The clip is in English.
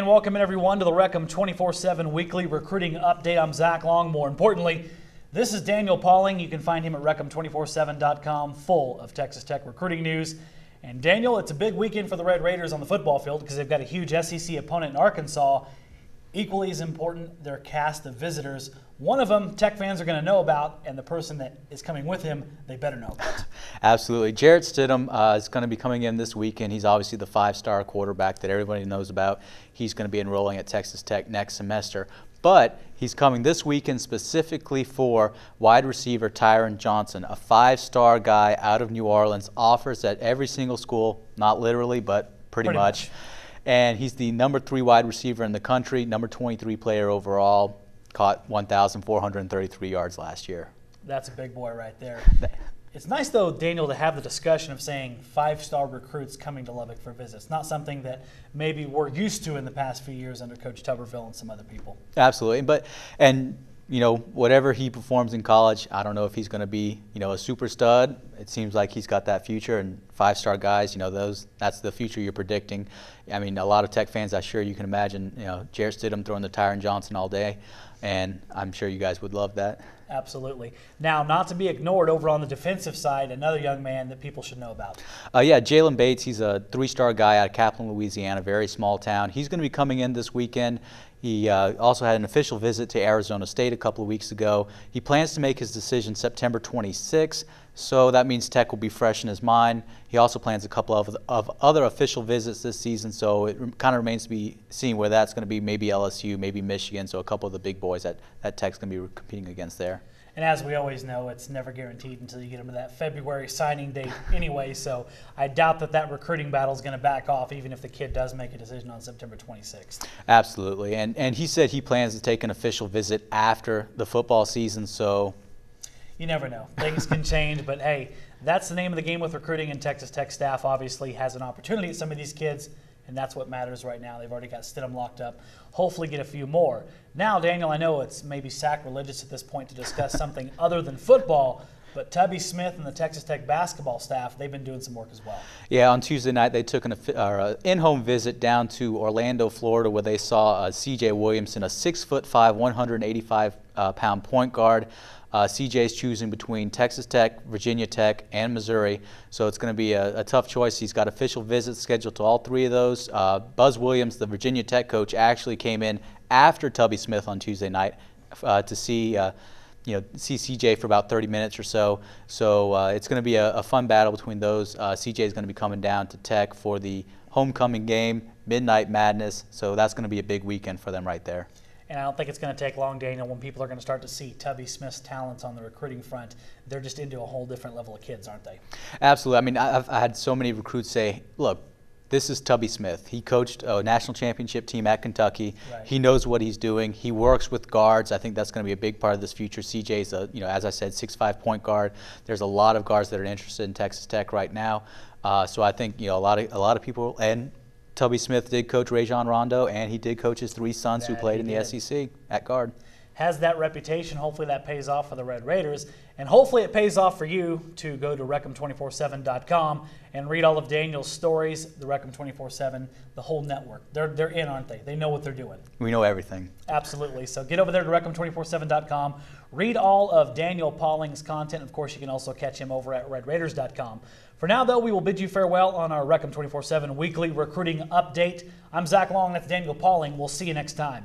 And welcome everyone to the Wreckem247 weekly recruiting update. I'm Zach Long. More importantly, this is Daniel Pauling. You can find him at Wreckem247.com, full of Texas Tech recruiting news. And Daniel, it's a big weekend for the Red Raiders on the football field because they've got a huge SEC opponent in Arkansas. Equally as important, their cast of visitors. One of them, Tech fans are going to know about, and the person that is coming with him, they better know about. Absolutely. Jarrett Stidham is going to be coming in this weekend. He's obviously the five-star quarterback that everybody knows about. He's going to be enrolling at Texas Tech next semester. But he's coming this weekend specifically for wide receiver Tyron Johnson, a five-star guy out of New Orleans, offers at every single school, not literally, but pretty much. And he's the number 3 wide receiver in the country, number 23 player overall, caught 1,433 yards last year. That's a big boy right there. It's nice, though, Daniel, to have the discussion of saying five-star recruits coming to Lubbock for visits. Not something that maybe we're used to in the past few years under Coach Tuberville and some other people. Absolutely. And you know, whatever he performs in college, I don't know if he's going to be, you know, a super stud. It seems like he's got that future, and five-star guys, you know, that's the future you're predicting. I mean, a lot of Tech fans, I'm sure you can imagine, you know, Jarrett Stidham throwing the Tyron Johnson all day, and I'm sure you guys would love that. Absolutely. Now, not to be ignored, over on the defensive side, another young man that people should know about. Yeah, Jalen Bates. He's a 3-star guy out of Kaplan, Louisiana, very small town. He's going to be coming in this weekend. He also had an official visit to Arizona State a couple of weeks ago. He plans to make his decision September 26th, so that means Tech will be fresh in his mind. He also plans a couple of other official visits this season, so it kind of remains to be seen where that's going to be, maybe LSU, maybe Michigan, so a couple of the big boys that Tech's going to be competing against there. And as we always know, it's never guaranteed until you get into that February signing date anyway, so I doubt that recruiting battle is going to back off even if the kid does make a decision on September 26th. Absolutely, and he said he plans to take an official visit after the football season, so you never know. Things can change, but hey, that's the name of the game with recruiting, and Texas Tech staff obviously has an opportunity at some of these kids, and that's what matters right now. They've already got Stidham locked up. Hopefully get a few more. Now, Daniel, I know it's maybe sacrilegious at this point to discuss something other than football, but Tubby Smith and the Texas Tech basketball staff, they've been doing some work as well. Yeah, on Tuesday night they took an in-home visit down to Orlando, Florida, where they saw C.J. Williamson, a 6'5", 185-pound point guard. CJ's choosing between Texas Tech, Virginia Tech, and Missouri, so it's going to be a tough choice. He's got official visits scheduled to all 3 of those. Buzz Williams, the Virginia Tech coach, actually came in after Tubby Smith on Tuesday night to see CJ for about 30 minutes or so. So it's going to be a fun battle between those. CJ is going to be coming down to Tech for the homecoming game, Midnight Madness, so that's going to be a big weekend for them right there. And I don't think it's going to take long, Daniel, when people are going to start to see Tubby Smith's talents on the recruiting front. They're just into a whole different level of kids, aren't they? Absolutely. I mean, I had so many recruits say, look, this is Tubby Smith. He coached a national championship team at Kentucky. Right. He knows what he's doing. He works with guards. I think that's going to be a big part of this future. CJ's as I said, 6'5" point guard. There's a lot of guards that are interested in Texas Tech right now. So I think a lot of people, and Tubby Smith did coach Rajon Rondo, and he did coach his 3 sons who played in the SEC at guard. Has that reputation. Hopefully that pays off for the Red Raiders, and hopefully it pays off for you to go to Wreckem247.com and read all of Daniel's stories, the Wreckem247, the whole network. They're in, aren't they? They know what they're doing. We know everything. Absolutely. So get over there to Wreckem247.com. Read all of Daniel Pauling's content. Of course, you can also catch him over at RedRaiders.com. For now, though, we will bid you farewell on our Wreckem247 weekly recruiting update. I'm Zach Long. That's Daniel Pauling. We'll see you next time.